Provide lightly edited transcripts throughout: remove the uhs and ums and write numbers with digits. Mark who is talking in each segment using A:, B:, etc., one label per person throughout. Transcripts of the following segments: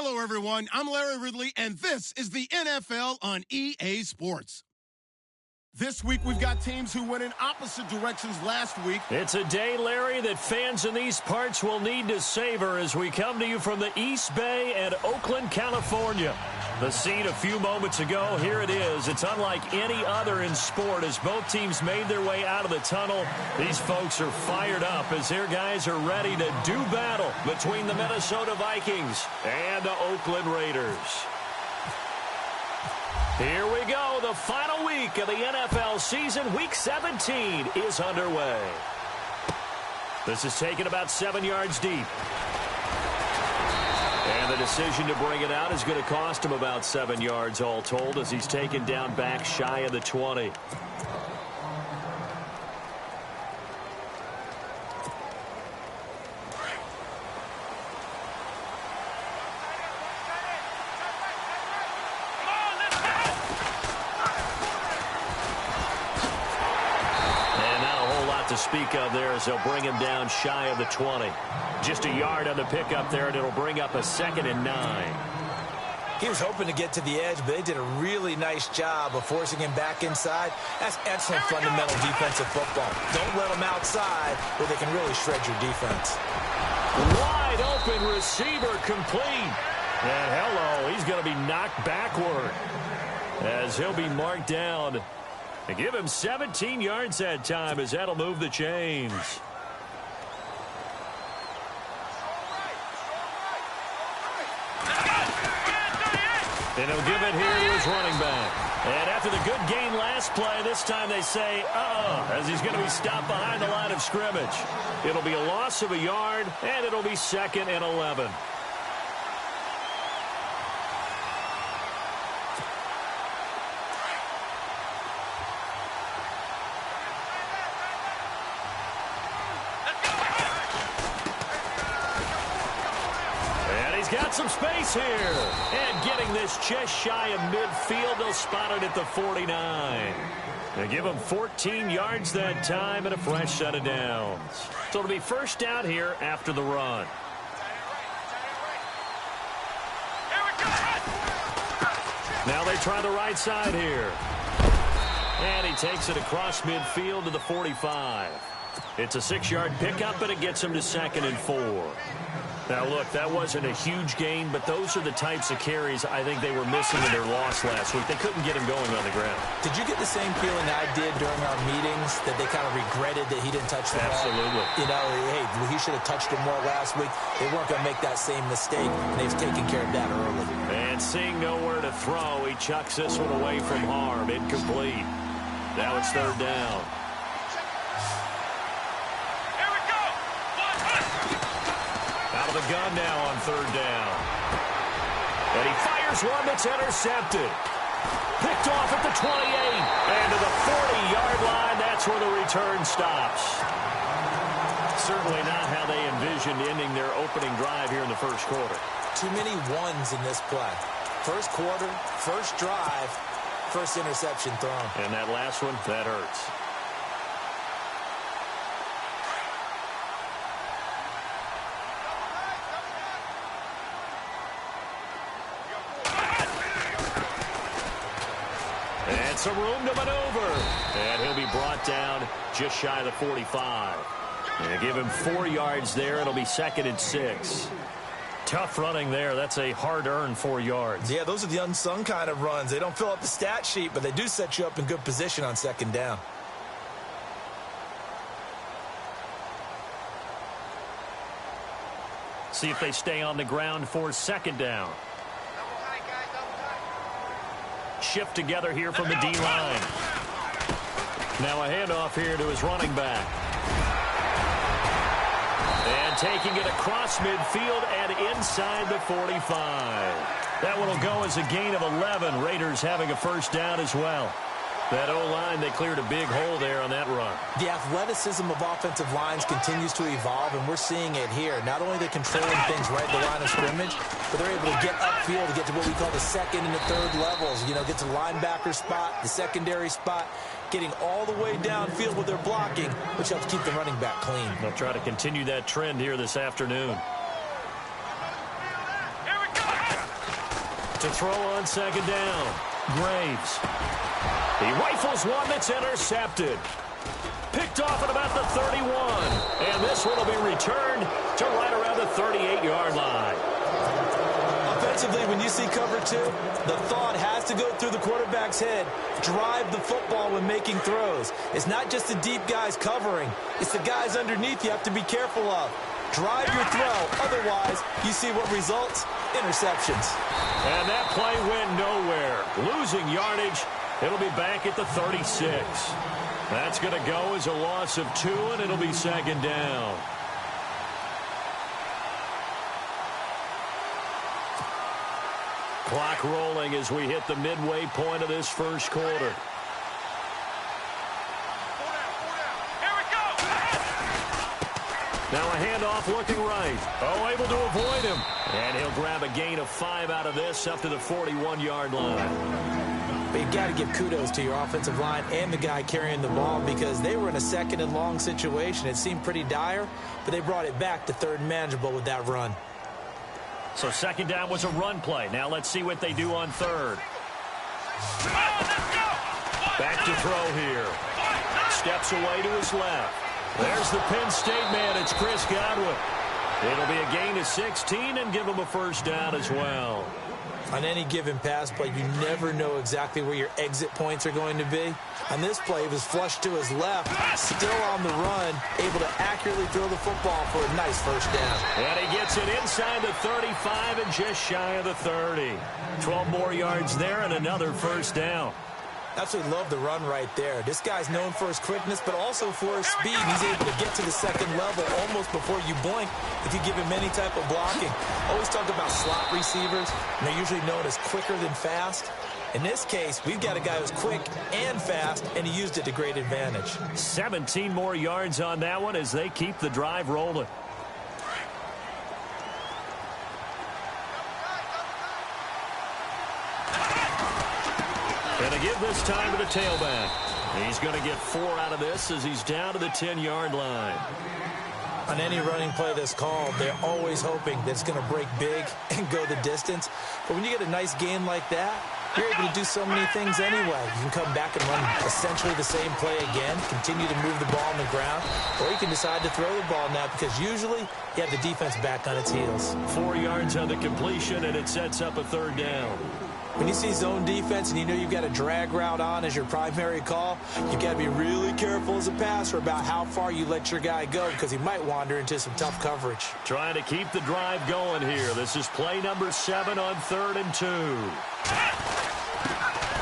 A: Hello, everyone. I'm Larry Ridley, and this is the NFL on EA Sports. This week, we've got teams who went in opposite directions last week.
B: It's a day, Larry, that fans in these parts will need to savor as we come to you from the East Bay and Oakland, California. The scene a few moments ago, here it is. It's unlike any other in sport as both teams made their way out of the tunnel. These folks are fired up as their guys are ready to do battle between the Minnesota Vikings and the Oakland Raiders. Here we go. The final week of the NFL season. Week 17 is underway. This is taken about 7 yards deep. And the decision to bring it out is going to cost him about 7 yards all told as he's taken down back shy of the 20. To speak of there as they'll bring him down shy of the 20. Just a yard on the pickup there, and it'll bring up a 2nd and 9.
C: He was hoping to get to the edge, but they did a really nice job of forcing him back inside. That's excellent fundamental defensive football. Don't let them outside where they can really shred your defense.
B: Wide open receiver complete. And hello, he's going to be knocked backward as he'll be marked down. And give him 17 yards that time as that'll move the chains. And he'll give it here to his running back. And after the good gain last play, this time they say, as he's going to be stopped behind the line of scrimmage. It'll be a loss of a yard, and it'll be 2nd and 11. Got some space here. And getting this just shy of midfield. They'll spot it at the 49. They give him 14 yards that time and a fresh set of downs. So it'll be first down here after the run. Now they try the right side here. And he takes it across midfield to the 45. It's a 6-yard pickup, and it gets him to 2nd and 4. Now, look, that wasn't a huge gain, but those are the types of carries I think they were missing in their loss last week. They couldn't get him going on the ground.
C: Did you get the same feeling I did during our meetings, that they kind of regretted that he didn't touch the ball?
B: Absolutely.
C: You know, hey, he should have touched it more last week. They weren't going to make that same mistake, and they've taken care of that early.
B: And seeing nowhere to throw, he chucks this one away from harm. Incomplete. Now it's 3rd down. Out of the gun now on 3rd down. And he fires one that's intercepted. Picked off at the 28. And to the 40-yard line, that's where the return stops. Certainly not how they envisioned ending their opening drive here in the first quarter.
C: Too many ones in this play. First quarter, first drive, first interception thrown.
B: And that last one, that hurts. And some room to maneuver. And he'll be brought down just shy of the 45. And give him 4 yards there. It'll be 2nd and 6. Tough running there. That's a hard-earned 4 yards.
C: Yeah, those are the unsung kind of runs. They don't fill up the stat sheet, but they do set you up in good position on 2nd down.
B: See if they stay on the ground for 2nd down. Shift together here from the D-line. Now a handoff here to his running back. And taking it across midfield and inside the 45. That one will go as a gain of 11. Raiders having a first down as well. That O-line, they cleared a big hole there on that run.
C: The athleticism of offensive lines continues to evolve, and we're seeing it here. Not only are they controlling things right at the line of scrimmage, but they're able to get upfield to get to what we call the 2nd and the 3rd levels. You know, get to the linebacker spot, the secondary spot, getting all the way downfield with their blocking, which helps keep the running back clean.
B: They'll try to continue that trend here this afternoon.
D: Here we go!
B: To throw on second down. Graves. He rifles one that's intercepted. Picked off at about the 31. And this one will be returned to right around the 38-yard line.
C: Offensively, when you see cover two, the thought has to go through the quarterback's head. Drive the football when making throws. It's not just the deep guys covering. It's the guys underneath you have to be careful of. Drive your throw. Otherwise, you see what results? Interceptions.
B: And that play went nowhere. Losing yardage. It'll be back at the 36. That's going to go as a loss of 2, and it'll be second down. Clock rolling as we hit the midway point of this first quarter. Now a handoff looking right. Oh, able to avoid him. And he'll grab a gain of 5 out of this up to the 41-yard line.
C: But you got to give kudos to your offensive line and the guy carrying the ball because they were in a second and long situation. It seemed pretty dire, but they brought it back to third and manageable with that run.
B: So second down was a run play. Now let's see what they do on third. Back to throw here. Steps away to his left. There's the Penn State man. It's Chris Godwin. It'll be a gain of 16 and give him a first down as well.
C: On any given pass play, you never know exactly where your exit points are going to be. On this play, he was flushed to his left, still on the run, able to accurately throw the football for a nice first down.
B: And he gets it inside the 35 and just shy of the 30. 12 more yards there and another first down.
C: Absolutely love the run right there. This guy's known for his quickness, but also for his speed. He's able to get to the second level almost before you blink if you give him any type of blocking. Always talk about slot receivers, and they're usually known as quicker than fast. In this case, we've got a guy who's quick and fast, and he used it to great advantage.
B: 17 more yards on that one as they keep the drive rolling. And to give this time to the tailback. He's going to get 4 out of this as he's down to the 10-yard line.
C: On any running play that's called, they're always hoping that it's going to break big and go the distance. But when you get a nice gain like that, you're able to do so many things anyway. You can come back and run essentially the same play again, continue to move the ball on the ground, or you can decide to throw the ball now because usually you have the defense back on its heels.
B: 4 yards on the completion, and it sets up a third down.
C: When you see zone defense and you know you've got a drag route on as your primary call, you've got to be really careful as a passer about how far you let your guy go because he might wander into some tough coverage.
B: Trying to keep the drive going here. This is play number 7 on 3rd and 2.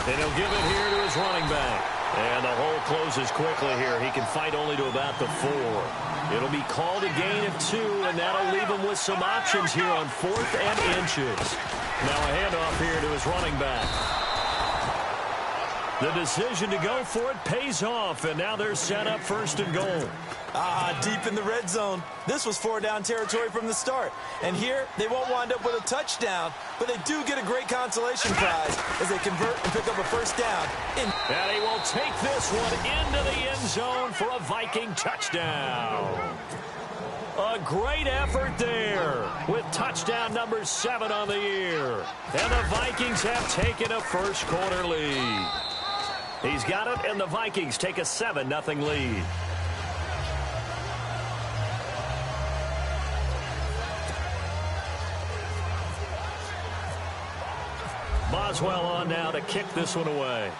B: And he'll give it here to his running back. And the hole closes quickly here. He can fight only to about the 4. It'll be called a gain of 2, and that'll leave him with some options here on 4th and inches. Now a handoff here to his running back. The decision to go for it pays off, and now they're set up 1st and goal.
C: Deep in the red zone. This was 4-down territory from the start. And here, they won't wind up with a touchdown, but they do get a great consolation prize as they convert and pick up a first down.
B: And he will take this one into the end zone for a Viking touchdown. A great effort there with touchdown number 7 on the year. And the Vikings have taken a first quarter lead. He's got it, and the Vikings take a 7-0 lead. Boswell on now to kick this one away.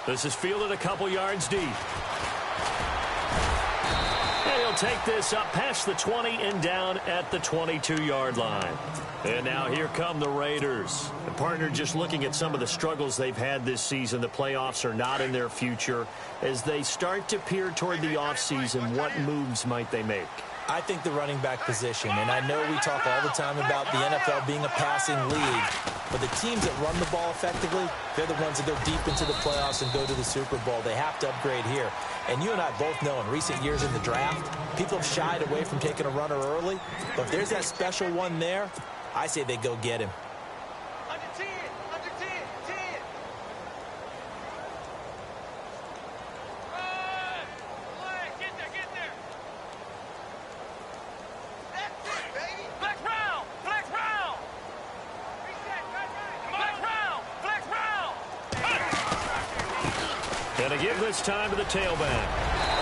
B: This is fielded a couple yards deep. And he'll take this up past the 20 and down at the 22-yard line. And now here come the Raiders. The partner, just looking at some of the struggles they've had this season, the playoffs are not in their future. As they start to peer toward the offseason, what moves might they make?
C: I think the running back position, and I know we talk all the time about the NFL being a passing league, but the teams that run the ball effectively, they're the ones that go deep into the playoffs and go to the Super Bowl. They have to upgrade here. And you and I both know in recent years in the draft, people have shied away from taking a runner early, but if there's that special one there, I say they go get him.
D: Under 10, 10. Get there. That's it, baby.
B: Gonna give this time to the tailback.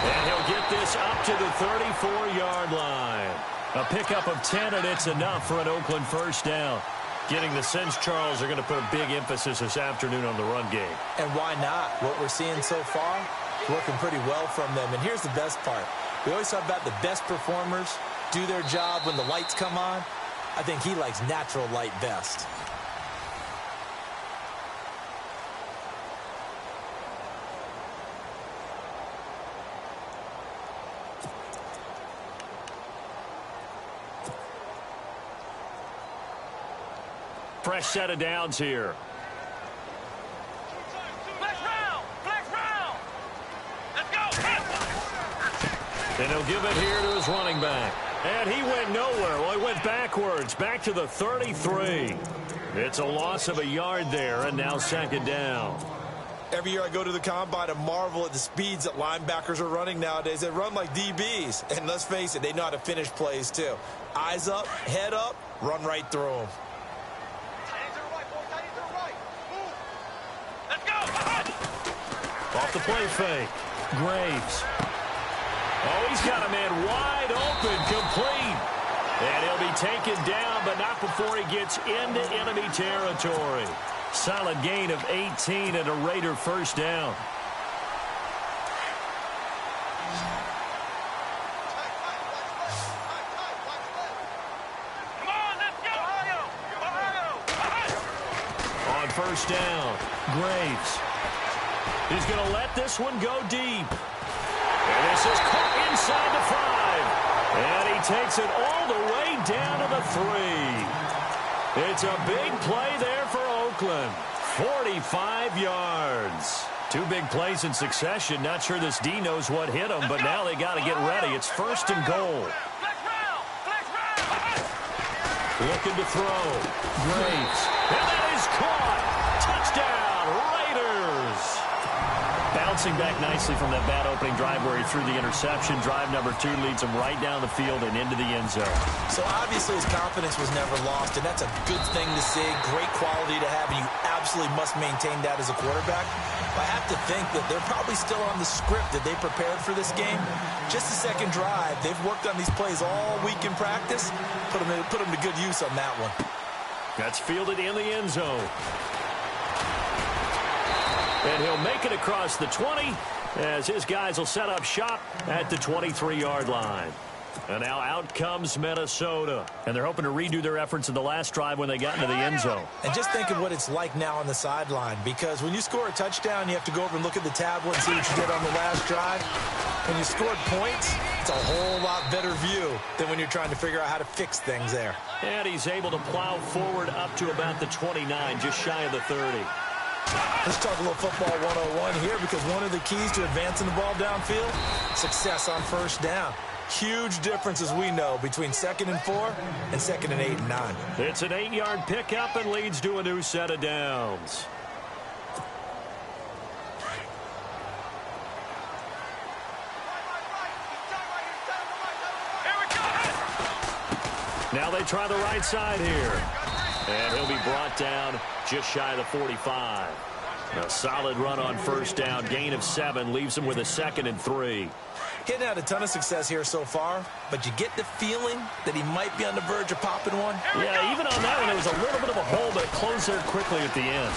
B: And he'll get this up to the 34-yard line. A pickup of 10, and it's enough for an Oakland first down. Getting the sense Charles are going to put a big emphasis this afternoon on the run game.
C: And why not? What we're seeing so far is working pretty well from them. And here's the best part. We always talk about the best performers do their job when the lights come on. I think he likes natural light best.
B: Fresh set of downs here.
D: Flex round! Flex round! Let's go!
B: And he'll give it here to his running back. And he went nowhere. Well, he went backwards, back to the 33. It's a loss of a yard there, and now second down.
C: Every year I go to the combine and marvel at the speeds that linebackers are running nowadays. They run like DBs. And let's face it, they know how to finish plays too. Eyes up, head up, run right through them.
B: Off the play fake. Graves. Oh, he's got a man wide open, complete. And he'll be taken down, but not before he gets into enemy territory. Solid gain of 18 and a Raider first down.
D: Come on, let's go! Ohio!
B: On first down, Graves. He's going to let this one go deep. And this is caught inside the 5. And he takes it all the way down to the 3. It's a big play there for Oakland. 45 yards. Two big plays in succession. Not sure this D knows what hit him, but now they got to get ready. It's first and goal.
D: Flex round! Flex round!
B: Looking to throw. Graves. And that is caught. Touchdown, Raiders. Bouncing back nicely from that bad opening drive where he threw the interception. Drive number 2 leads him right down the field and into the end zone.
C: So obviously his confidence was never lost, and that's a good thing to see. Great quality to have, and you absolutely must maintain that as a quarterback. But I have to think that they're probably still on the script that they prepared for this game. Just the second drive. They've worked on these plays all week in practice. Put them to good use on that one.
B: That's fielded in the end zone. And he'll make it across the 20 as his guys will set up shop at the 23-yard line. And now out comes Minnesota. And they're hoping to redo their efforts in the last drive when they got into the end zone.
C: And just think of what it's like now on the sideline, because when you score a touchdown, you have to go over and look at the tablet and see what you did on the last drive. When you scored points, it's a whole lot better view than when you're trying to figure out how to fix things there.
B: And he's able to plow forward up to about the 29, just shy of the 30.
C: Let's talk a little football 101 here, because one of the keys to advancing the ball downfield, success on first down. Huge difference, as we know, between 2nd and 4 and 2nd and 8 and 9.
B: It's an 8-yard pickup and leads to a new set of downs. Now they try the right side here. And he'll be brought down just shy of the 45. A solid run on first down. Gain of 7 leaves him with a 2nd and 3.
C: Getting had a ton of success here so far, but you get the feeling that he might be on the verge of popping one.
B: Yeah, even on that one, there was a little bit of a hole, but it closed there quickly at the end.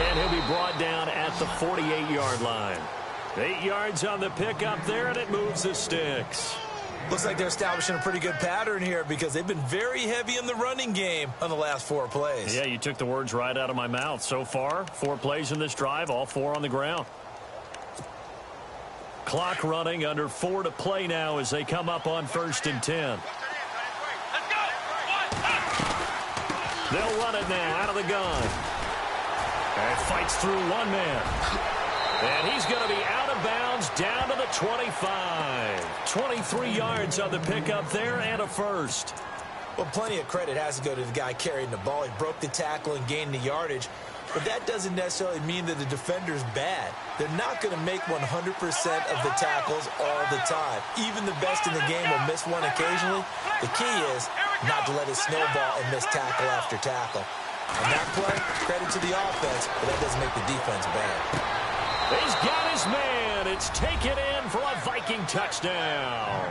B: And he'll be brought down at the 48-yard line. 8 yards on the pickup there, and it moves the sticks.
C: Looks like they're establishing a pretty good pattern here, because they've been very heavy in the running game on the last 4 plays.
B: Yeah, you took the words right out of my mouth. So far, 4 plays in this drive, all 4 on the ground. Clock running, under 4 to play now as they come up on 1st and 10. They'll run it now out of the gun. And fights through one man. And he's going to be out of bounds down to the 25. 23 yards on the pickup there and a first.
C: Well, plenty of credit has to go to the guy carrying the ball. He broke the tackle and gained the yardage. But that doesn't necessarily mean that the defender's bad. They're not going to make 100% of the tackles all the time. Even the best in the game will miss one occasionally. The key is not to let it snowball and miss tackle after tackle. On that play, credit to the offense, but that doesn't make the defense bad.
B: He's got his man. It's taken in for a Viking touchdown.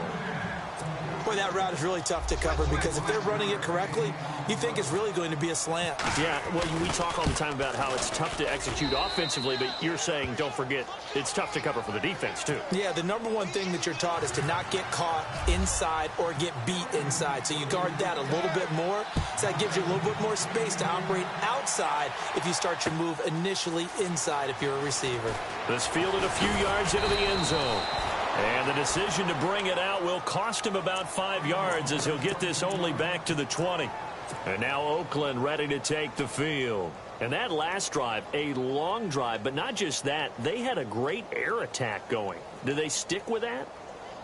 C: Boy, that route is really tough to cover because if they're running it correctly, you think it's really going to be a slant.
B: Yeah, well, we talk all the time about how it's tough to execute offensively, but you're saying, don't forget, it's tough to cover for the defense, too.
C: Yeah, the number one thing that you're taught is to not get caught inside or get beat inside. So you guard that a little bit more. So that gives you a little bit more space to operate outside if you start your move initially inside if you're a receiver.
B: This fielded a few yards into the end zone. And the decision to bring it out will cost him about 5 yards as he'll get this only back to the 20. And now Oakland ready to take the field. And that last drive, a long drive, but not just that. They had a great air attack going. Do they stick with that?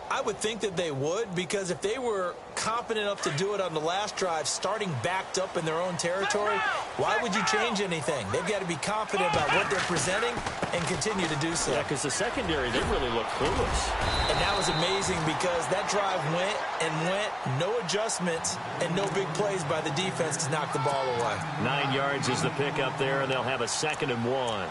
C: I would think that they would, because if they were competent enough to do it on the last drive, starting backed up in their own territory, why would you change anything? They've got to be confident about what they're presenting and continue to do so.
B: Yeah, because the secondary, they really look clueless.
C: And that was amazing because that drive went and went, no adjustments, and no big plays by the defense to knock the ball away.
B: 9 yards is the pickup there, and they'll have a 2nd and 1.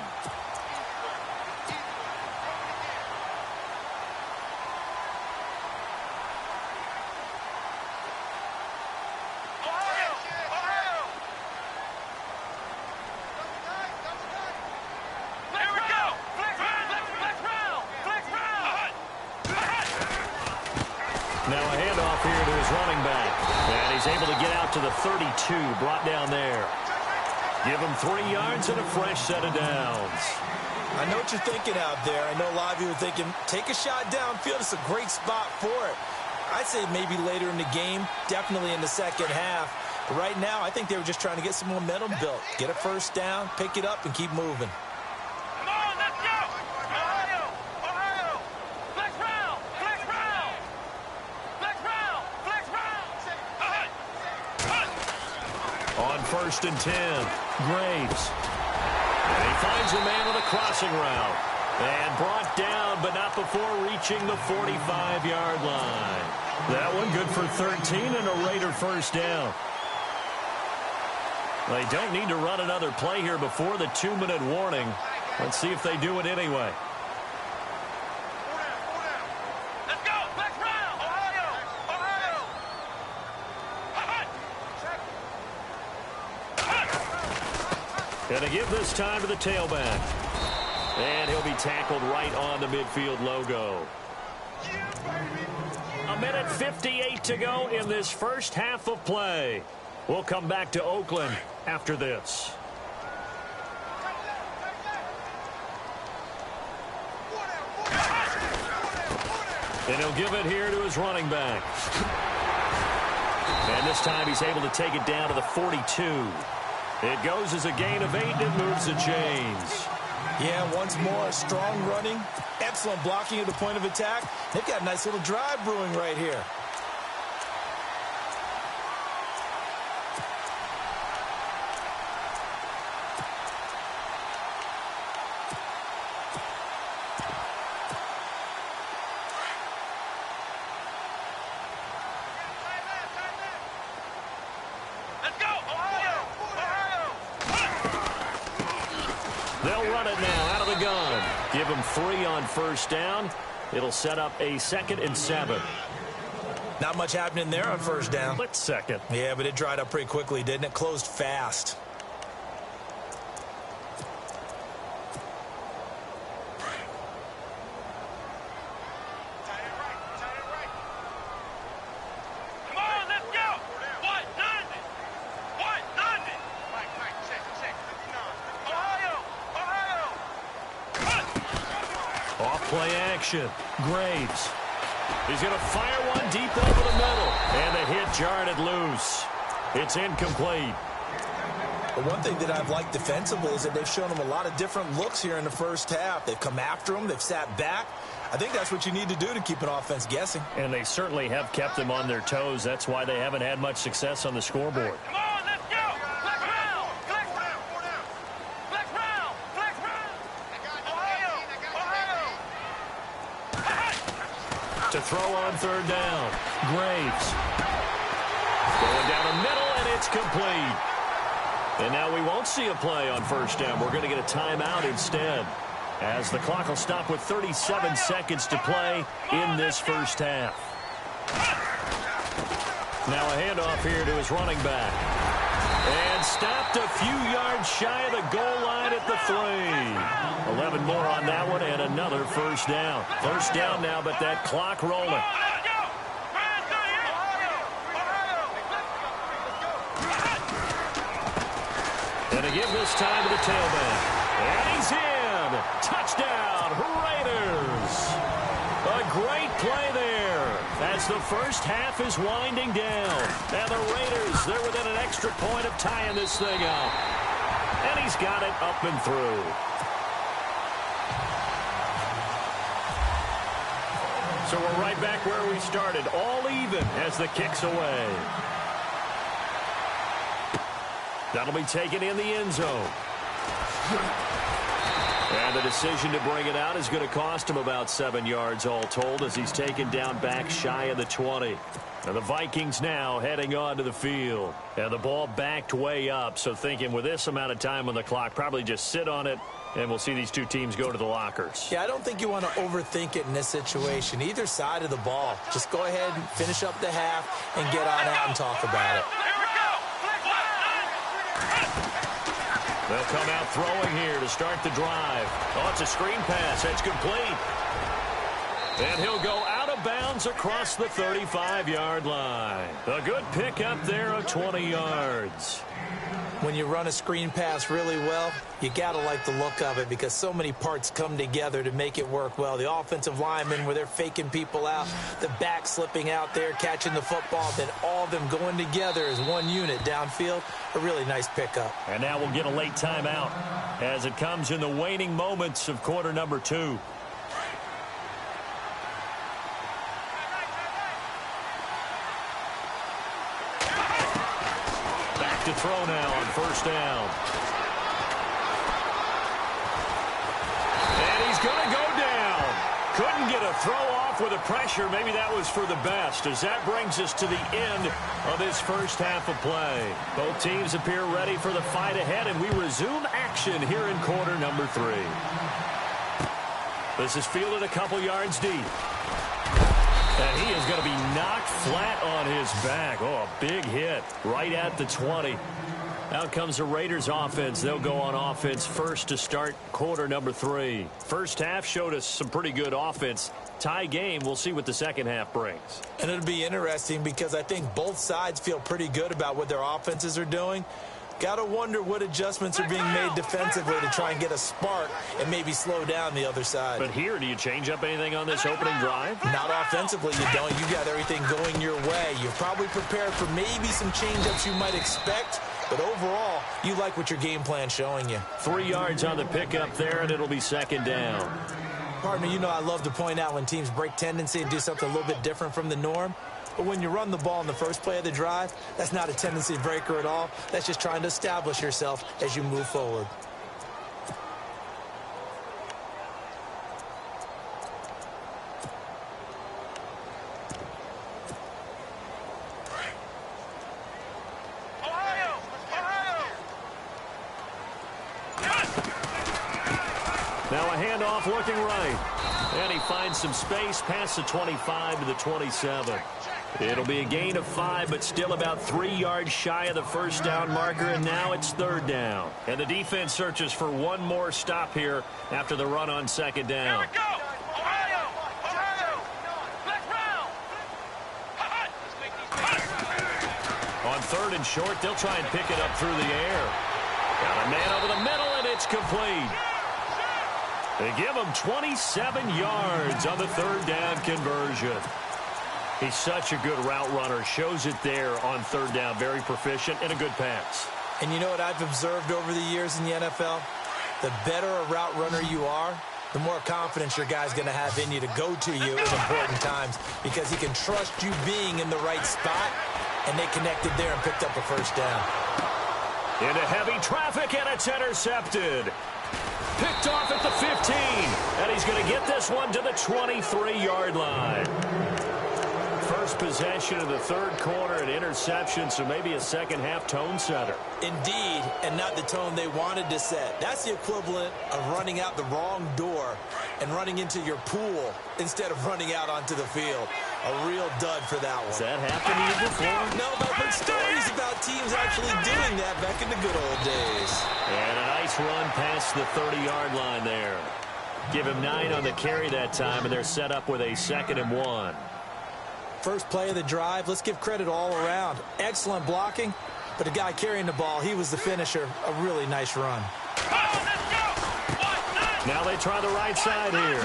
B: Now a handoff here to his running back. And he's able to get out to the 32, brought down there. Give him 3 yards and a fresh set of downs.
C: I know what you're thinking out there. I know a lot of you are thinking, take a shot downfield. It's a great spot for it. I'd say maybe later in the game, definitely in the second half. But right now, I think they were just trying to get some momentum built. Get a first down, pick it up, and keep moving.
D: Come on, let's go! Ohio! Ohio! Flex round! Flex round! Flex round! Flex round!
B: On 1st and 10, Graves. And he finds a man with a crossing route. And brought down, but not before reaching the 45-yard line. That one good for 13 and a Raider first down. They don't need to run another play here before the 2-minute warning. Let's see if they do it anyway.
D: Let's go! Flex round! Ohio! Ohio!
B: Gonna give this time to the tailback. And he'll be tackled right on the midfield logo. A minute 58 to go in this first half of play. We'll come back to Oakland after this. And he'll give it here to his running back. And this time he's able to take it down to the 42. It goes as a gain of 8 and moves the chains.
C: Yeah, once more, strong running, excellent blocking at the point of attack. They've got a nice little drive brewing right here.
D: Let's go! Ohio!
B: They'll run it now out of the gun. Give him 3 on first down. It'll set up a 2nd and 7.
C: Not much happening there on first down.
B: Let's second.
C: Yeah, but it dried up pretty quickly, didn't it? Closed fast.
D: Come on, let's go! What? Nothing! What? Nothing! Mike, check. Ohio!
B: Off play action. Graves. He's going to fire one deep over the middle. And the hit jarred it loose. It's incomplete.
C: But one thing that I've liked defensively is that they've shown them a lot of different looks here in the first half. They've come after them. They've sat back. I think that's what you need to do to keep an offense guessing.
B: And they certainly have kept them on their toes. That's why they haven't had much success on the scoreboard.
D: Come on, let's go! Flex round! Flex round! Flex round! Flex round! Ohio!
B: To throw on third down. Graves. Going down the middle, and it's complete. And now we won't see a play on first down. We're going to get a timeout instead, as the clock will stop with 37 seconds to play in this first half. Now a handoff here to his running back. And stopped a few yards shy of the goal line at the 3. 11 more on that one and another first down. First down now, but that clock rolling. And to give this time to the tailback. And he's in. Touchdown, Raiders. A great play there as the first half is winding down. And the Raiders, they're within an extra point of tying this thing up. And he's got it up and through. So we're right back where we started, all even as the kick's away. That'll be taken in the end zone. And the decision to bring it out is going to cost him about 7 yards all told as he's taken down back shy of the 20. And the Vikings now heading onto the field. And the ball backed way up, so thinking with this amount of time on the clock, probably just sit on it, and we'll see these two teams go to the lockers.
C: Yeah, I don't think you want to overthink it in this situation. Either side of the ball. Just go ahead and finish up the half and get on out and talk about it.
B: They'll come out throwing here to start the drive. Oh, it's a screen pass. It's complete. And he'll go out of bounds across the 35-yard line. A good pickup there of 20 yards.
C: When you run a screen pass really well, you got to like the look of it because so many parts come together to make it work well. The offensive linemen where they're faking people out, the back slipping out there, catching the football, then all of them going together as one unit downfield. A really nice pickup.
B: And now we'll get a late timeout as it comes in the waning moments of quarter number 2. To throw now on first down. And he's going to go down. Couldn't get a throw off with the pressure. Maybe that was for the best, as that brings us to the end of this first half of play. Both teams appear ready for the fight ahead, and we resume action here in quarter number 3. This is fielded a couple yards deep. And he is going to be knocked flat on his back. Oh, a big hit right at the 20. Out comes the Raiders offense. They'll go on offense first to start quarter number 3. First half showed us some pretty good offense. Tie game. We'll see what the second half brings.
C: And it'll be interesting because I think both sides feel pretty good about what their offenses are doing. Got to wonder what adjustments are being made defensively to try and get a spark and maybe slow down the other side.
B: But here, do you change up anything on this opening drive?
C: Not offensively, you don't. You got everything going your way. You're probably prepared for maybe some change-ups you might expect, but overall, you like what your game plan's showing you. 3
B: yards on the pickup there, and it'll be second down.
C: Partner, you know I love to point out when teams break tendency and do something a little bit different from the norm. But when you run the ball in the first play of the drive, that's not a tendency breaker at all. That's just trying to establish yourself as you move forward.
B: Now a handoff looking right. And he finds some space past the 25 to the 27. It'll be a gain of 5, but still about 3 yards shy of the first down marker, and now it's third down. And the defense searches for one more stop here after the run on second down.
D: Here we go! Ohio! Ohio! Let's round!
B: On third and short, they'll try and pick it up through the air. Got a man over the middle, and it's complete. They give him 27 yards on the third down conversion. He's such a good route runner. Shows it there on third down. Very proficient and a good pass.
C: And you know what I've observed over the years in the NFL? The better a route runner you are, the more confidence your guy's going to have in you to go to you at important times because he can trust you being in the right spot, and they connected there and picked up a first down.
B: Into heavy traffic, and it's intercepted. Picked off at the 15, and he's going to get this one to the 23-yard line. first possession of the third quarter, an interception, so maybe a second-half tone setter.
C: Indeed, and not the tone they wanted to set. That's the equivalent of running out the wrong door and running into your pool instead of running out onto the field. A real dud for that one.
B: Has that happened to you before?
C: No, but I've heard stories about teams actually doing that back in the good old days.
B: And a nice run past the 30-yard line there. Give him 9 on the carry that time, and they're set up with a 2nd and 1.
C: First play of the drive, let's give credit all around. Excellent blocking, but the guy carrying the ball, he was the finisher. A really nice run.
B: Now they try the right side here.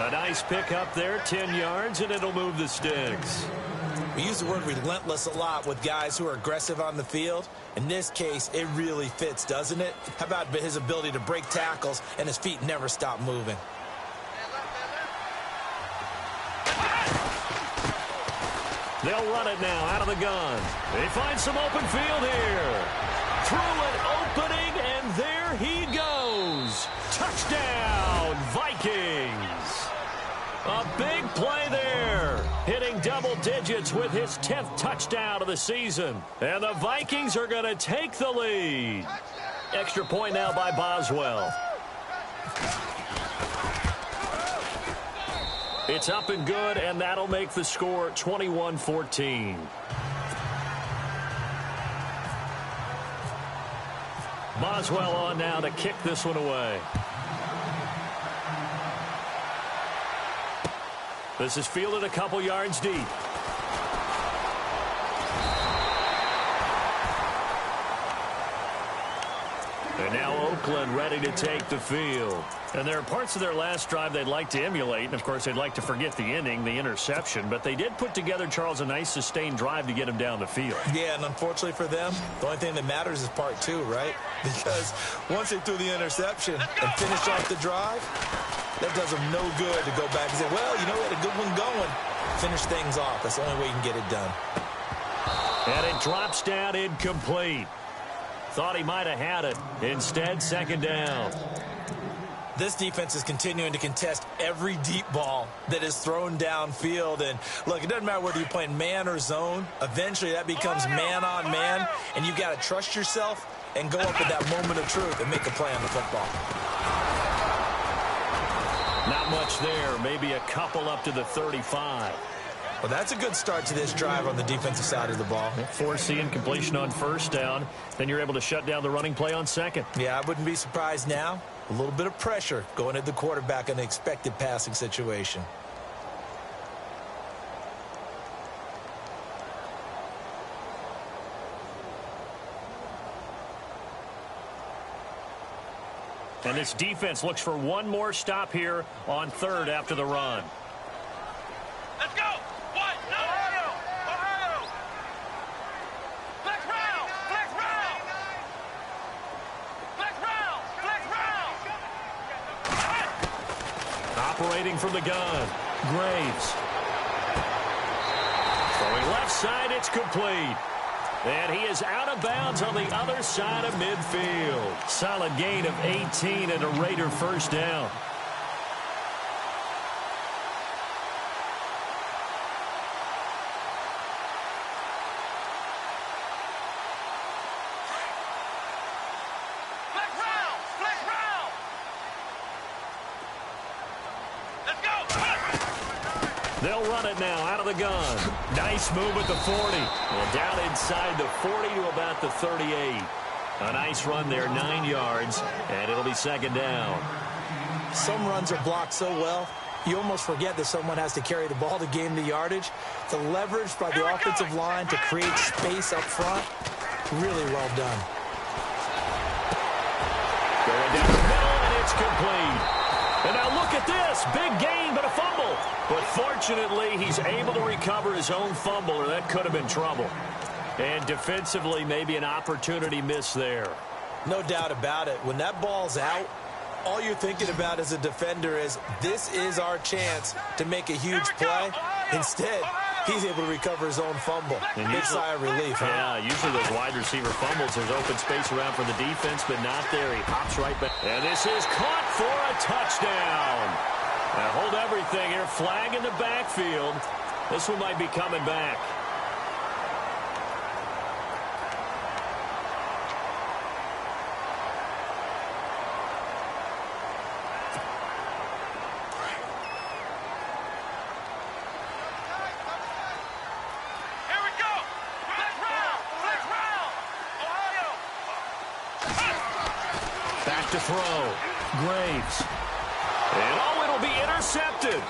B: A nice pick up there, 10 yards, and it'll move the sticks.
C: We use the word relentless a lot with guys who are aggressive on the field. In this case, it really fits, doesn't it? How about his ability to break tackles and his feet never stop moving?
B: They'll run it now out of the gun. They find some open field here. Through an opening, and there he goes. Touchdown, Vikings. A big play there. Hitting double digits with his 10th touchdown of the season. And the Vikings are going to take the lead. Extra point now by Boswell. It's up and good, and that'll make the score 21-14. Boswell on now to kick this one away. This is fielded a couple yards deep. And now Oakland ready to take the field. And there are parts of their last drive they'd like to emulate. And, of course, they'd like to forget the inning, the interception. But they did put together, Charles, a nice sustained drive to get him down the field.
C: Yeah, and unfortunately for them, the only thing that matters is part 2, right? Because once they threw the interception and finished off the drive, that does them no good to go back and say, well, you know, we had a good one going. Finish things off. That's the only way you can get it done.
B: And it drops down incomplete. Thought he might have had it. Instead, 2nd down.
C: This defense is continuing to contest every deep ball that is thrown downfield. And, look, it doesn't matter whether you're playing man or zone. Eventually, that becomes man-on-man, and you've got to trust yourself and go up at that moment of truth and make a play on the football.
B: Not much there. Maybe a couple up to the 35.
C: Well, that's a good start to this drive on the defensive side of the ball.
B: Forcing incompletion on 1st down. Then you're able to shut down the running play on 2nd.
C: Yeah, I wouldn't be surprised now. A little bit of pressure going at the quarterback in an expected passing situation.
B: And this defense looks for one more stop here on 3rd after the run.
D: Let's go! One, no! Ohio! Flex round! Flex round! Flex round! Flex round!
B: Operating from the gun. Graves. Throwing left side, it's complete. And he is out of bounds on the other side of midfield. Solid gain of 18 and a Raider 1st down.
D: Flex round! Flex round! Let's go!
B: They'll run it now out of the gun. Nice move at the 40. And down inside the 40 to about the 38. A nice run there, 9 yards, and it'll be 2nd down.
C: Some runs are blocked so well, you almost forget that someone has to carry the ball to gain the yardage. The leverage by the offensive line to create space up front, really well done.
B: Going down the middle, and it's complete. And now look at this. Big gain, but a fumble. But fortunately, he's able to recover his own fumble, or that could have been trouble. And defensively, maybe an opportunity miss there.
C: No doubt about it. When that ball's out, all you're thinking about as a defender is, this is our chance to make a huge play. Instead, he's able to recover his own fumble. Big sigh of relief, huh?
B: Yeah, usually those wide receiver fumbles, there's open space around for the defense, but not there. He hops right back. And this is caught for a touchdown. Now hold everything here. Flag in the backfield. This one might be coming back.
D: Here we go. Flex round. Flex round. Ohio.
B: Back to throw. Graves. And it'll be intercepted.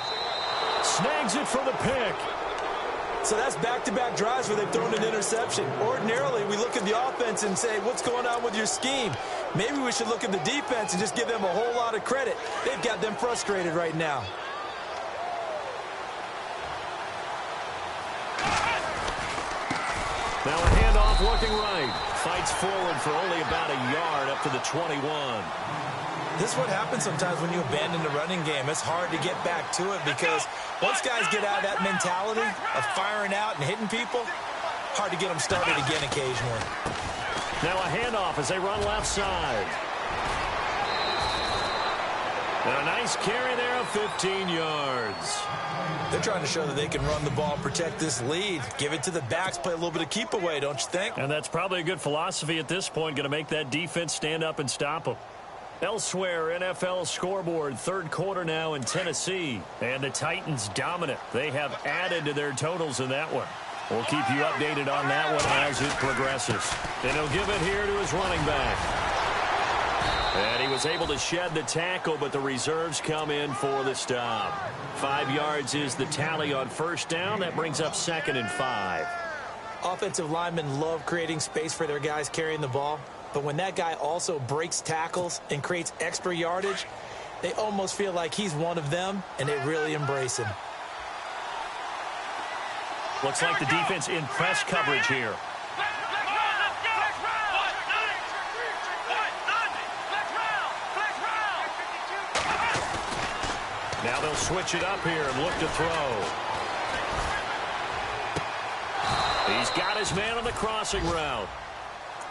B: Snags it for the pick.
C: So that's back-to-back drives where they've thrown an interception. Ordinarily, we look at the offense and say, what's going on with your scheme? Maybe we should look at the defense and just give them a whole lot of credit. They've got them frustrated right now.
B: Now a handoff looking right. Fights forward for only about a yard up to the 21.
C: This is what happens sometimes when you abandon the running game. It's hard to get back to it because once guys get out of that mentality of firing out and hitting people, hard to get them started again occasionally.
B: Now a handoff as they run left side. And a nice carry there of 15 yards.
C: They're trying to show that they can run the ball, protect this lead. Give it to the backs, play a little bit of keep away, don't you think?
B: And that's probably a good philosophy at this point, going to make that defense stand up and stop them. Elsewhere, NFL scoreboard, third quarter now in Tennessee. And the Titans dominant. They have added to their totals in that one. We'll keep you updated on that one as it progresses. And he'll give it here to his running back. And he was able to shed the tackle, but the reserves come in for the stop. 5 yards is the tally on first down. That brings up 2nd and 5.
C: Offensive linemen love creating space for their guys carrying the ball. But when that guy also breaks tackles and creates extra yardage, they almost feel like he's one of them, and they really embrace him.
B: Looks like the defense in press coverage here. Now they'll switch it up here and look to throw. He's got his man on the crossing route.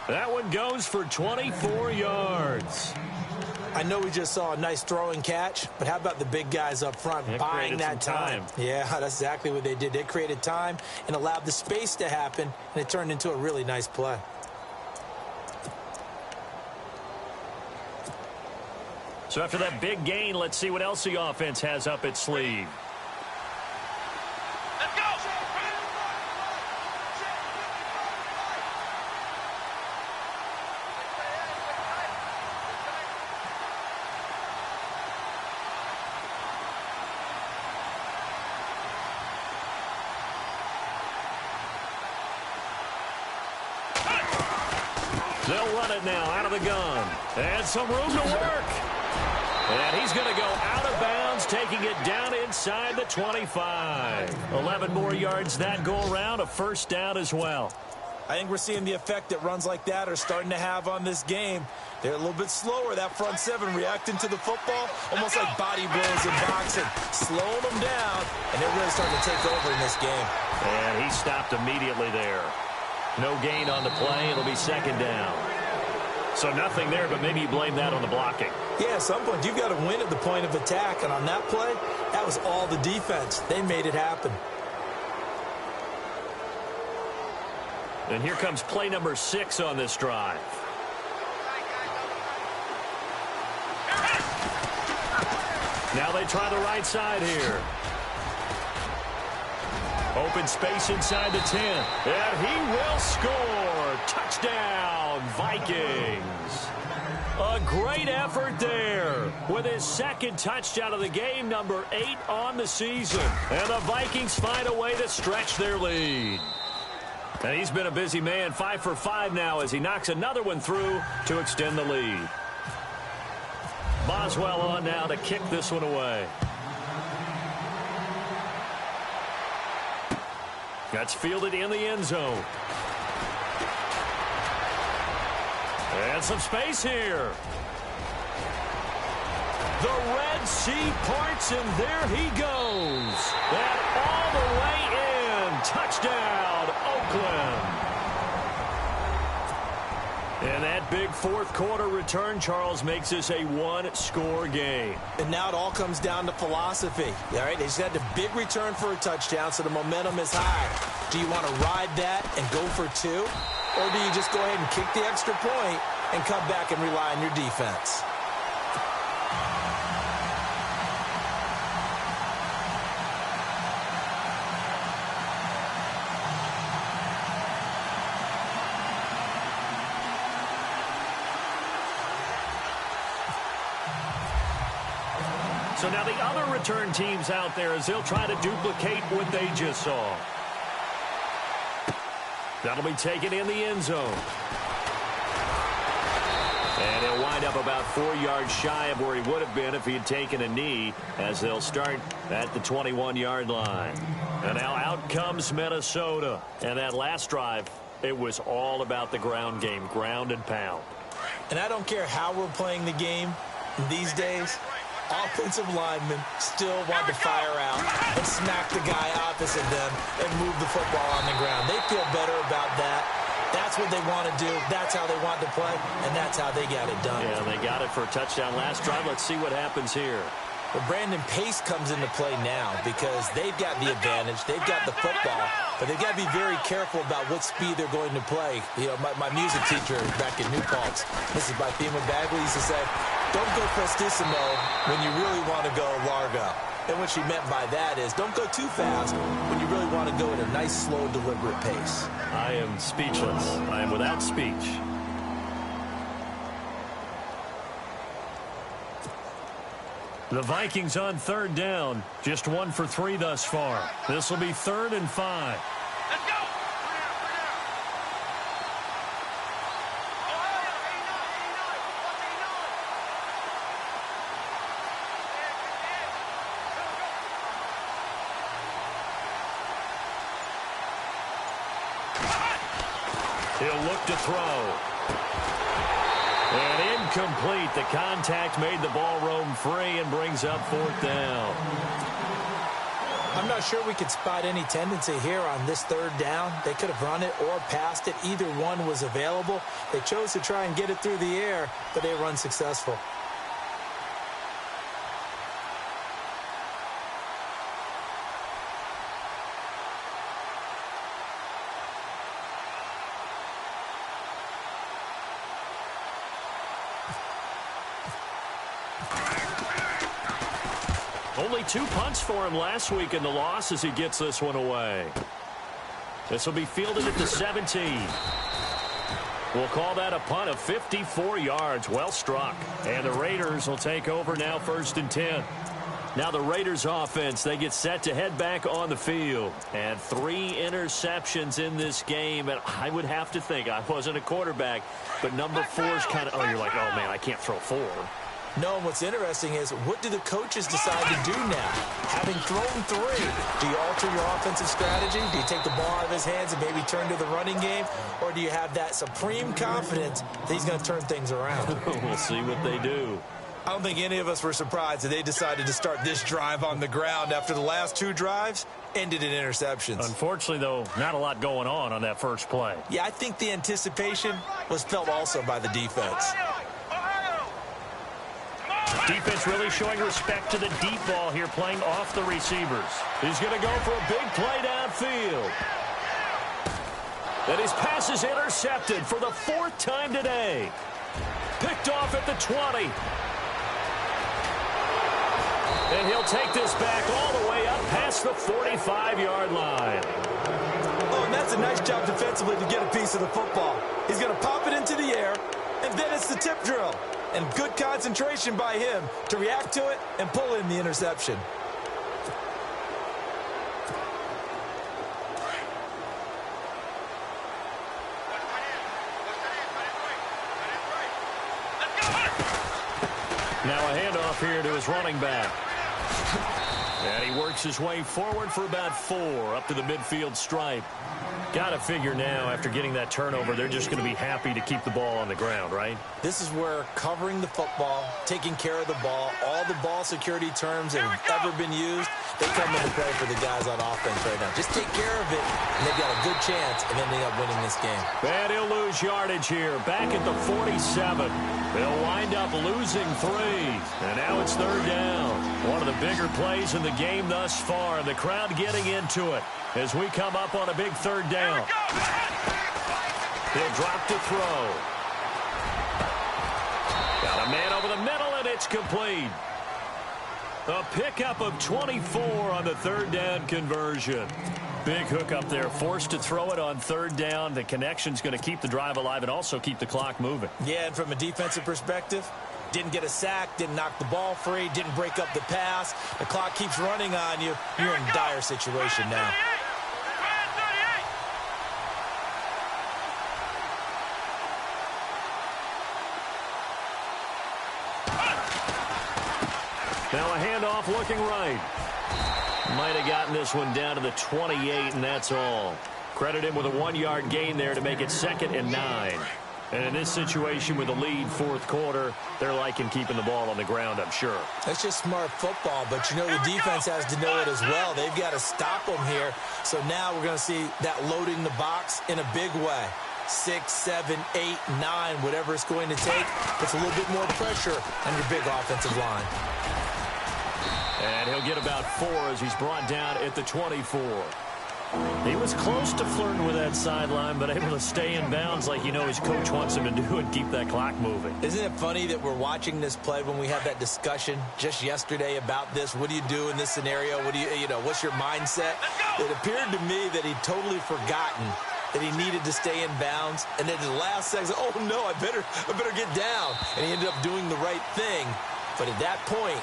B: That one goes for 24 yards.
C: I know we just saw a nice throw and catch, but how about the big guys up front buying that time? Yeah, that's exactly what they did. They created time and allowed the space to happen, and it turned into a really nice play.
B: So after that big gain, let's see what else the offense has up its sleeve.
D: Let's go.
B: They'll run it now out of the gun. And some room to work. And he's going to go out of bounds, taking it down inside the 25. 11 more yards that go around, a first down as well.
C: I think we're seeing the effect that runs like that are starting to have on this game. They're a little bit slower, that front seven, reacting to the football, almost like body blows in boxing, slowing them down, and they're really starting to take over in this game.
B: And he stopped immediately there. No gain on the play. It'll be second down. So nothing there, but maybe you blame that on the blocking.
C: Yeah, at some point, you've got to win at the point of attack, and on that play, that was all the defense. They made it happen.
B: And here comes play number 6 on this drive. Now they try the right side here. Open space inside the 10. And he will score. Touchdown, Vikings. A great effort there with his second touchdown of the game, number 8 on the season. And the Vikings find a way to stretch their lead. And he's been a busy man, 5 for 5 now as he knocks another one through to extend the lead. Boswell on now to kick this one away. That's fielded in the end zone. And some space here. The Red Sea parts, and there he goes. And all the way in. Touchdown, Oakland. And that big fourth quarter return, Charles, makes this a one-score game.
C: And now it all comes down to philosophy. All right, they just had a big return for a touchdown, so the momentum is high. Do you want to ride that and go for two? Or do you just go ahead and kick the extra point and come back and rely on your defense?
B: So now the other return teams out there as they'll try to duplicate what they just saw. That'll be taken in the end zone. And he'll wind up about 4 yards shy of where he would have been if he had taken a knee, as they'll start at the 21-yard line. And now out comes Minnesota. And that last drive, it was all about the ground game, ground and pound.
C: And I don't care how we're playing the game these days, offensive linemen still want to fire out and smack the guy opposite them and move the football on the ground. They feel better about that. That's what they want to do. That's how they want to play, and that's how they got it done.
B: Yeah, they got it for a touchdown last drive. Let's see what happens here.
C: But Brandon, pace comes into play now because they've got the advantage. They've got the football, but they've got to be very careful about what speed they're going to play. You know, my music teacher back in New Paltz, Mrs. Bifema Bagley, used to say, don't go prestissimo when you really want to go largo. And what she meant by that is don't go too fast when you really want to go at a nice, slow, deliberate pace.
B: I am speechless. I am without speech. The Vikings on third down. Just 1 for 3 thus far. This will be 3rd and 5.
D: Let's go!
B: He'll look to throw. And incomplete. The contact made the ball roam free and brings up 4th down.
C: I'm not sure we could spot any tendency here on this 3rd down. They could have run it or passed it. Either one was available. They chose to try and get it through the air, but they were unsuccessful.
B: Only 2 punts for him last week in the loss as he gets this one away. This will be fielded at the 17. We'll call that a punt of 54 yards. Well struck. And the Raiders will take over now 1st and 10. Now the Raiders offense, they get set to head back on the field. And 3 interceptions in this game. And I would have to think, I wasn't a quarterback, but number 4 is kind of, you're like, oh man, I can't throw 4.
C: No, and what's interesting is what do the coaches decide to do now? Having thrown 3, do you alter your offensive strategy? Do you take the ball out of his hands and maybe turn to the running game? Or do you have that supreme confidence that he's going to turn things around?
B: We'll see what they do.
C: I don't think any of us were surprised that they decided to start this drive on the ground after the last 2 drives ended in interceptions.
B: Unfortunately, though, not a lot going on that first play.
C: Yeah, I think the anticipation was felt also by the defense.
B: Defense really showing respect to the deep ball here, playing off the receivers. He's going to go for a big play downfield. And his pass is intercepted for the 4th time today. Picked off at the 20. And he'll take this back all the way up past the 45-yard line.
C: Oh, and that's a nice job defensively to get a piece of the football. He's going to pop it into the air, and then it's the tip drill. And good concentration by him to react to it and pull in the interception.
B: Now a handoff here to his running back. And he works his way forward for about 4 up to the midfield stripe. Got to figure now, after getting that turnover, they're just going to be happy to keep the ball on the ground, right?
C: This is where covering the football, taking care of the ball, all the ball security terms that have ever been used, they come into play for the guys on offense right now. Just take care of it, and they've got a good chance of ending up winning this game.
B: And he'll lose yardage here, back at the 47. They'll wind up losing 3. And now it's 3rd down. One of the bigger plays in the game thus far. The crowd getting into it as we come up on a big 3rd down. He'll drop to throw. Got a man over the middle, and it's complete. A pickup of 24 on the 3rd down conversion. Big hook up there, forced to throw it on 3rd down. The connection's going to keep the drive alive and also keep the clock moving.
C: Yeah, and from a defensive perspective, didn't get a sack, didn't knock the ball free, didn't break up the pass. The clock keeps running on you. You're in a dire situation now.
B: Now a handoff looking right. Might have gotten this one down to the 28, and that's all. Credit him with a 1-yard gain there to make it 2nd and 9. And in this situation with a lead 4th quarter, they're liking keeping the ball on the ground, I'm sure.
C: That's just smart football, but you know the defense has to know it as well. They've got to stop them here. So now we're going to see that loading the box in a big way. 6, 7, 8, 9, whatever it's going to take. Puts a little bit more pressure on your big offensive line.
B: And he'll get about 4 as he's brought down at the 24. He was close to flirting with that sideline, but able to stay in bounds like you know his coach wants him to do and keep that clock moving.
C: Isn't it funny that we're watching this play when we had that discussion just yesterday about this? What do you do in this scenario? What do you know, what's your mindset? It appeared to me that he'd totally forgotten that he needed to stay in bounds, and then the last second, oh no, I better get down. And he ended up doing the right thing. But at that point,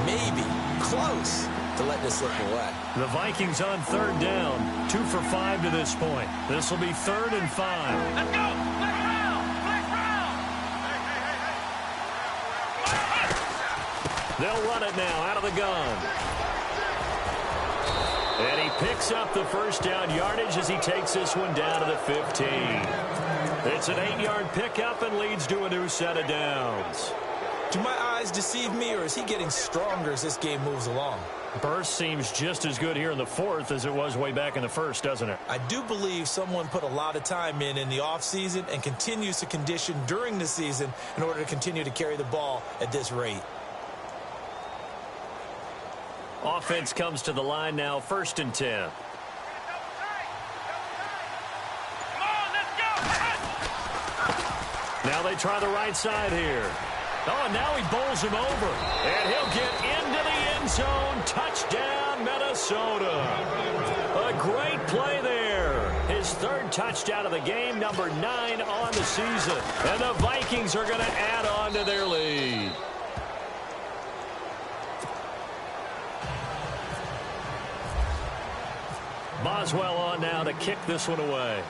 C: maybe close to let this slip away.
B: The Vikings on 3rd down, 2 for 5 to this point. This will be 3rd and 5.
D: Let's go! Flex round! Flex round!
B: They'll run it now out of the gun. And he picks up the 1st down yardage as he takes this one down to the 15. It's an 8-yard pickup and leads to a new set of downs.
C: Do my eyes deceive me, or is he getting stronger as this game moves along?
B: Burst seems just as good here in the 4th as it was way back in the 1st, doesn't it?
C: I do believe someone put a lot of time in the offseason and continues to condition during the season in order to continue to carry the ball at this rate.
B: Offense comes to the line now, 1st and 10. Now they try the right side here. Oh, and now he bowls him over. And he'll get into the end zone. Touchdown, Minnesota. A great play there. His 3rd touchdown of the game, number 9 on the season. And the Vikings are going to add on to their lead. Boswell on now to kick this one away.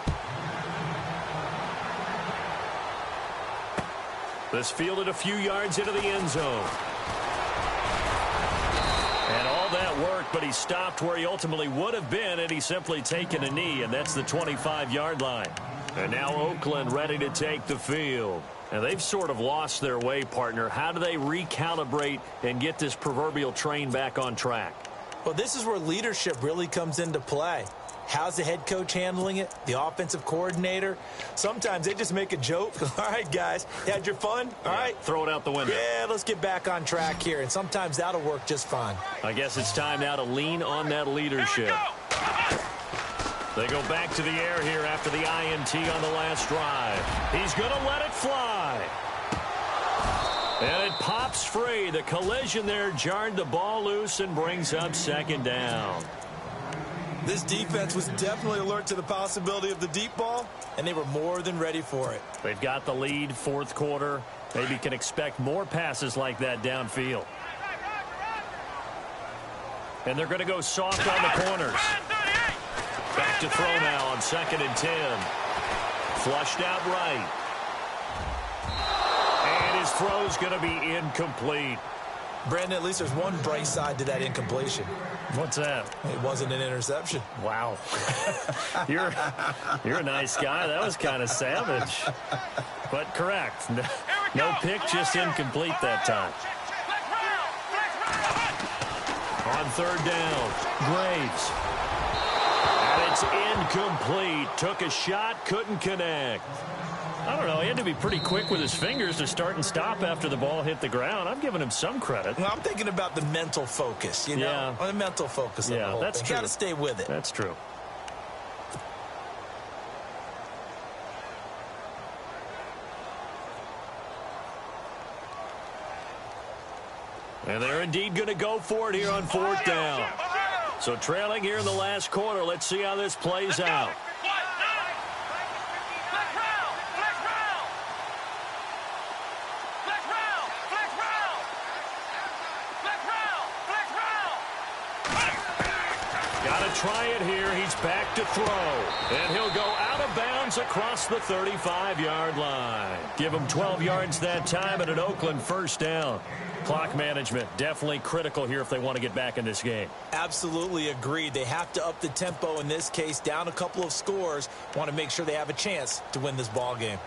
B: This fielded a few yards into the end zone. And all that work, but he stopped where he ultimately would have been had he simply taken a knee, and that's the 25-yard line. And now Oakland ready to take the field. And they've sort of lost their way, partner. How do they recalibrate and get this proverbial train back on track?
C: Well, this is where leadership really comes into play. How's the head coach handling it? The offensive coordinator? Sometimes they just make a joke. All right, guys, you had your fun? All right.
B: Throw it out the window.
C: Yeah, let's get back on track here. And sometimes that'll work just fine.
B: I guess it's time now to lean on that leadership. They go back to the air here after the INT on the last drive. He's going to let it fly. And it pops free. The collision there jarred the ball loose and brings up 2nd down.
C: This defense was definitely alert to the possibility of the deep ball, and they were more than ready for it.
B: They've got the lead, 4th quarter. Maybe can expect more passes like that downfield. And they're going to go soft on the corners. Back to throw now on 2nd and 10. Flushed out right. And his throw's going to be incomplete.
C: Brandon, at least there's one bright side to that incompletion.
B: What's that?
C: It wasn't an interception.
B: Wow. You're a nice guy. That was kind of savage. But correct. No pick, just incomplete that time. On third down, Graves. And it's incomplete. Took a shot, couldn't connect. I don't know. He had to be pretty quick with his fingers to start and stop after the ball hit the ground. I'm giving him some credit.
C: Well, I'm thinking about the mental focus, you know?
B: Yeah.
C: On the mental focus of the whole
B: that's
C: thing.
B: true.
C: Got to stay with it.
B: That's true. And they're indeed going to go for it here on fourth down. So trailing here in the last quarter. Let's see how this plays out. Try it here. He's back to throw. And he'll go out of bounds across the 35-yard line. Give him 12 yards that time and an Oakland first down. Clock management definitely critical here if they want to get back in this game.
C: Absolutely agreed. They have to up the tempo in this case. Down a couple of scores. Want to make sure they have a chance to win this ball game.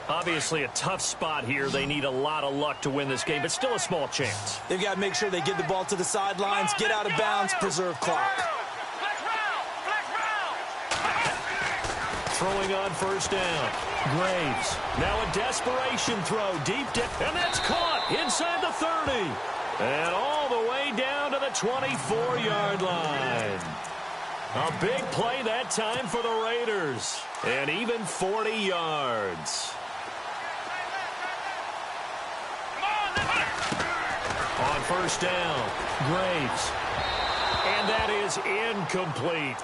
B: Obviously a tough spot here. They need a lot of luck to win this game, but still a small chance.
C: They've got to make sure they get the ball to the sidelines, get out of bounds, preserve clock.
B: Throwing on first down. Graves. Now a desperation throw. Deep dip. And that's caught inside the 30. And all the way down to the 24-yard line. A big play that time for the Raiders. And even 40 yards. On first down, Graves. And that is incomplete.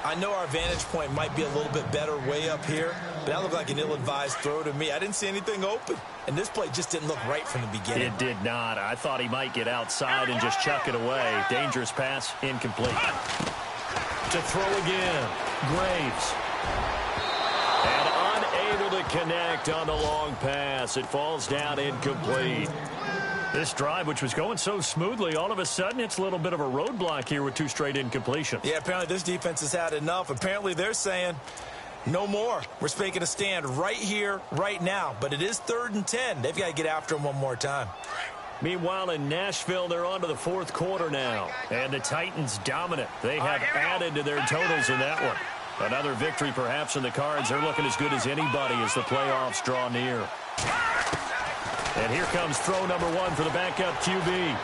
C: I know our vantage point might be a little bit better way up here, but that looked like an ill-advised throw to me. I didn't see anything open, and this play just didn't look right from the beginning.
B: It did not. I thought he might get outside and just chuck it away. Dangerous pass, incomplete. To throw again, Graves. And unable to connect on the long pass. It falls down incomplete. This drive, which was going so smoothly, all of a sudden it's a little bit of a roadblock here with two straight incompletions.
C: Yeah, apparently this defense has had enough. Apparently they're saying, no more. We're making a stand right here, right now. But it is 3rd and 10. They've got to get after him one more time.
B: Meanwhile, in Nashville, they're on to the fourth quarter now. And the Titans dominant. They have added to their totals in that one. Another victory perhaps in the cards. They're looking as good as anybody as the playoffs draw near. And here comes throw number 1 for the backup QB. And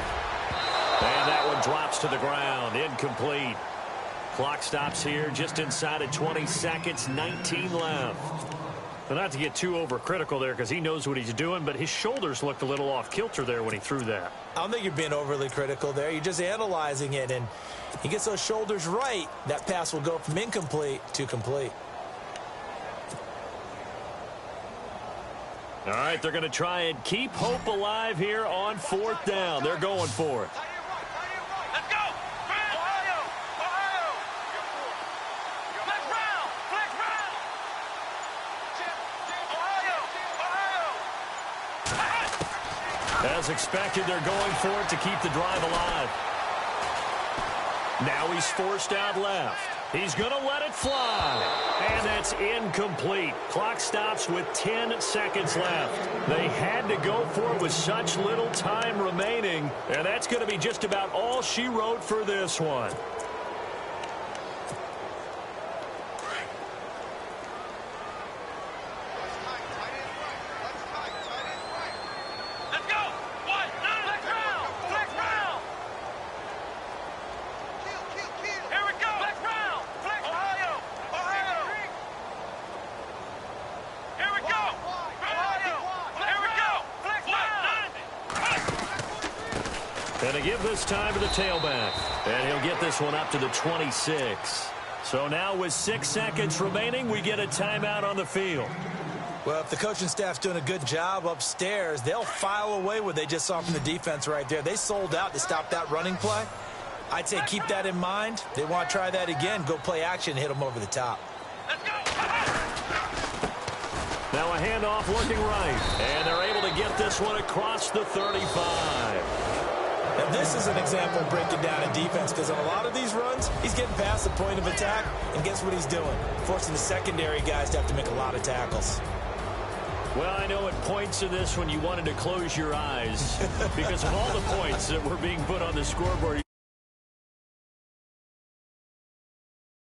B: that one drops to the ground. Incomplete. Clock stops here just inside of 20 seconds. 19 left. Well, not to get too overcritical there because he knows what he's doing, but his shoulders looked a little off kilter there when he threw that.
C: I don't think you're being overly critical there. You're just analyzing it, and he gets those shoulders right. That pass will go from incomplete to complete.
B: All right, they're going to try and keep hope alive here on fourth down. They're going for it.
D: Let's go! Ohio! Ohio! Flex round! Flex round! Ohio!
B: As expected, they're going for it to keep the drive alive. Now he's forced out left. He's going to let it fly. And that's incomplete. Clock stops with 10 seconds left. They had to go for it with such little time remaining. And that's going to be just about all she wrote for this one. And they give this time to the tailback. And he'll get this one up to the 26. So now with 6 seconds remaining, we get a timeout on the field.
C: Well, if the coaching staff's doing a good job upstairs, they'll file away what they just saw from the defense right there. They sold out to stop that running play. I'd say keep that in mind. They want to try that again. Go play action and hit them over the top.
D: Let's go!
B: Now a handoff looking right. And they're able to get this one across the 35.
C: Now this is an example of breaking down in defense, because on a lot of these runs, he's getting past the point of attack, and guess what he's doing? Forcing the secondary guys to have to make a lot of tackles.
B: Well, I know at points in this when you wanted to close your eyes because of all the points that were being put on the scoreboard.